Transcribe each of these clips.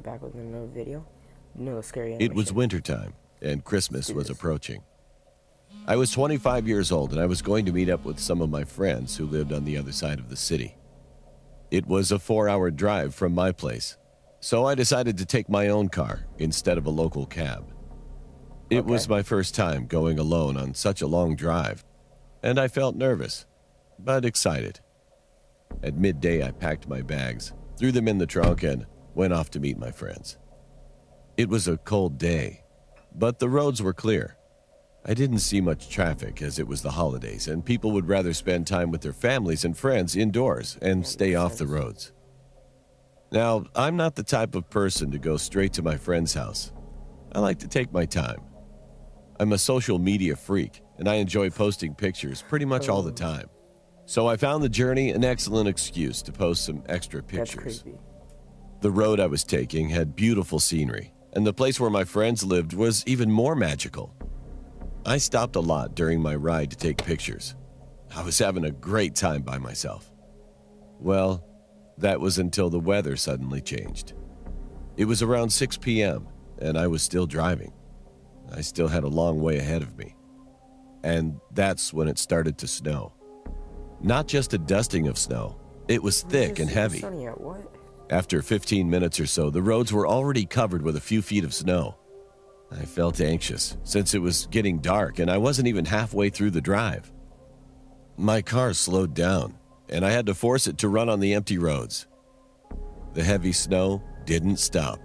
Back with another video. No scary It was animation. wintertime, and Christmas do was this. approaching. I was 25 years old, and I was going to meet up with some of my friends who lived on the other side of the city. It was a 4-hour drive from my place, so I decided to take my own car instead of a local cab. It was my first time going alone on such a long drive, and I felt nervous, but excited. At midday, I packed my bags, threw them in the trunk, and went off to meet my friends. It was a cold day, but the roads were clear. I didn't see much traffic as it was the holidays, and people would rather spend time with their families and friends indoors and stay off the roads. Now, I'm not the type of person to go straight to my friend's house. I like to take my time. I'm a social media freak, and I enjoy posting pictures pretty much all the time. So I found the journey an excellent excuse to post some extra That's pictures. creepy. The road I was taking had beautiful scenery, and the place where my friends lived was even more magical. I stopped a lot during my ride to take pictures. I was having a great time by myself. Well, that was until the weather suddenly changed. It was around 6 p.m., and I was still driving. I still had a long way ahead of me. And that's when it started to snow. Not just a dusting of snow, it was thick and heavy. Sunny at what? After 15 minutes or so, the roads were already covered with a few feet of snow. I felt anxious since it was getting dark and I wasn't even halfway through the drive. My car slowed down and I had to force it to run on the empty roads. The heavy snow didn't stop.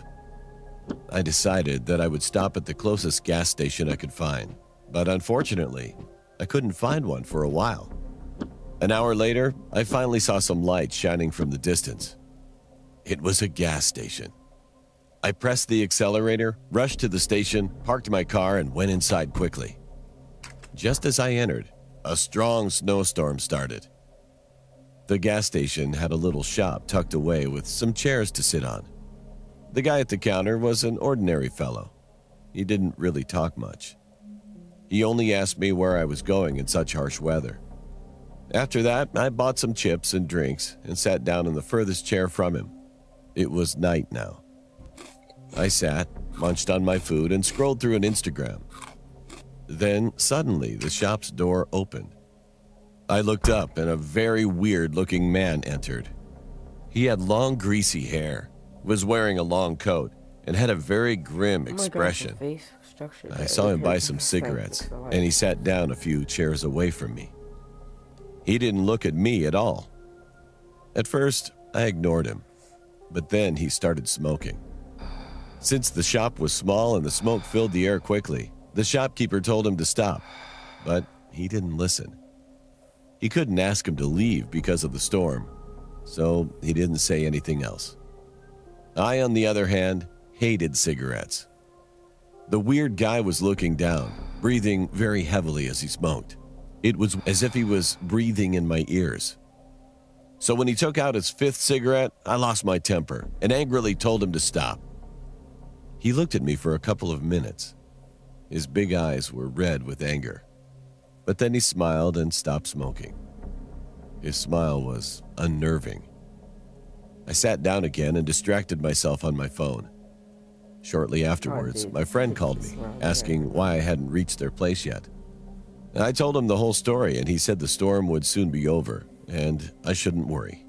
I decided that I would stop at the closest gas station I could find, but unfortunately, I couldn't find one for a while. An hour later, I finally saw some lights shining from the distance. It was a gas station. I pressed the accelerator, rushed to the station, parked my car, and went inside quickly. Just as I entered, a strong snowstorm started. The gas station had a little shop tucked away with some chairs to sit on. The guy at the counter was an ordinary fellow. He didn't really talk much. He only asked me where I was going in such harsh weather. After that, I bought some chips and drinks and sat down in the furthest chair from him. It was night now. I sat, munched on my food, and scrolled through an Instagram. Then, suddenly, the shop's door opened. I looked up, and a very weird-looking man entered. He had long, greasy hair, was wearing a long coat, and had a very grim expression. I saw him buy some cigarettes, and he sat down a few chairs away from me. He didn't look at me at all. At first, I ignored him, but then he started smoking. Since the shop was small and the smoke filled the air quickly, the shopkeeper told him to stop, but he didn't listen. He couldn't ask him to leave because of the storm, so he didn't say anything else. I, on the other hand, hated cigarettes. The weird guy was looking down, breathing very heavily as he smoked. It was as if he was breathing in my ears. So when he took out his fifth cigarette, I lost my temper and angrily told him to stop. He looked at me for a couple of minutes. His big eyes were red with anger, but then he smiled and stopped smoking. His smile was unnerving. I sat down again and distracted myself on my phone. Shortly afterwards, my friend called me, asking why I hadn't reached their place yet. I told him the whole story, and he said the storm would soon be over, and I shouldn't worry.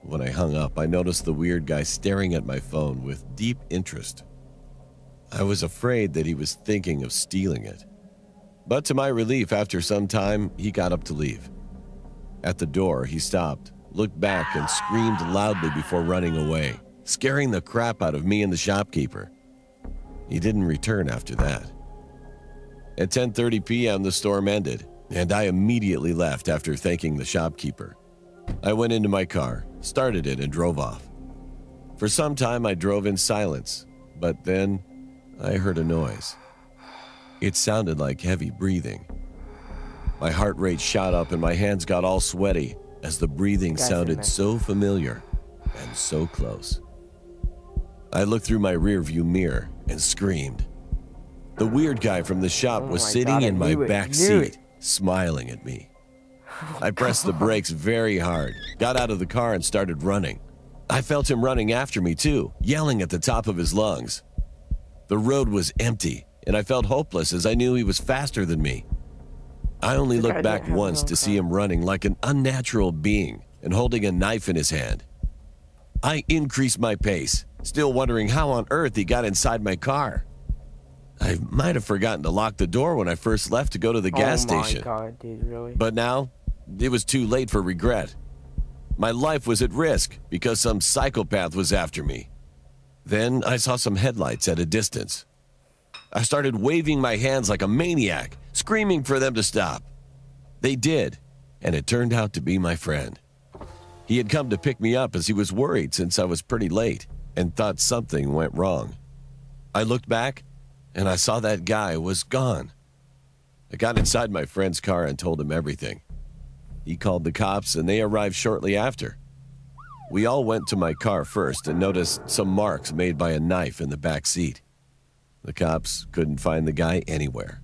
When I hung up, I noticed the weird guy staring at my phone with deep interest. I was afraid that he was thinking of stealing it. But to my relief, after some time, he got up to leave. At the door, he stopped, looked back, and screamed loudly before running away, scaring the crap out of me and the shopkeeper. He didn't return after that. At 10:30 p.m., the storm ended, and I immediately left after thanking the shopkeeper. I went into my car, started it, and drove off. For some time, I drove in silence, but then I heard a noise. It sounded like heavy breathing. My heart rate shot up and my hands got all sweaty as the breathing sounded so familiar and so close. I looked through my rearview mirror and screamed. The weird guy from the shop was sitting in my back seat, smiling at me. I pressed the brakes very hard, got out of the car, and started running. I felt him running after me too, yelling at the top of his lungs. The road was empty, and I felt hopeless as I knew he was faster than me. I only The guy looked back didn't have once his own to see car. him running like an unnatural being and holding a knife in his hand. I increased my pace, still wondering how on earth he got inside my car. I might have forgotten to lock the door when I first left to go to the gas station. Oh my god, dude, really? But now, it was too late for regret. My life was at risk because some psychopath was after me. Then I saw some headlights at a distance. I started waving my hands like a maniac, screaming for them to stop. They did, and it turned out to be my friend. He had come to pick me up as he was worried since I was pretty late and thought something went wrong. I looked back, and I saw that guy was gone. I got inside my friend's car and told him everything. He called the cops, and they arrived shortly after. We all went to my car first and noticed some marks made by a knife in the back seat. The cops couldn't find the guy anywhere.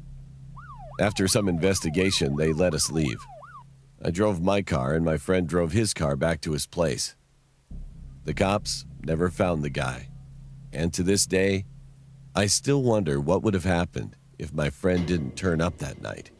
After some investigation, they let us leave. I drove my car, and my friend drove his car back to his place. The cops never found the guy, and to this day, I still wonder what would have happened if my friend didn't turn up that night.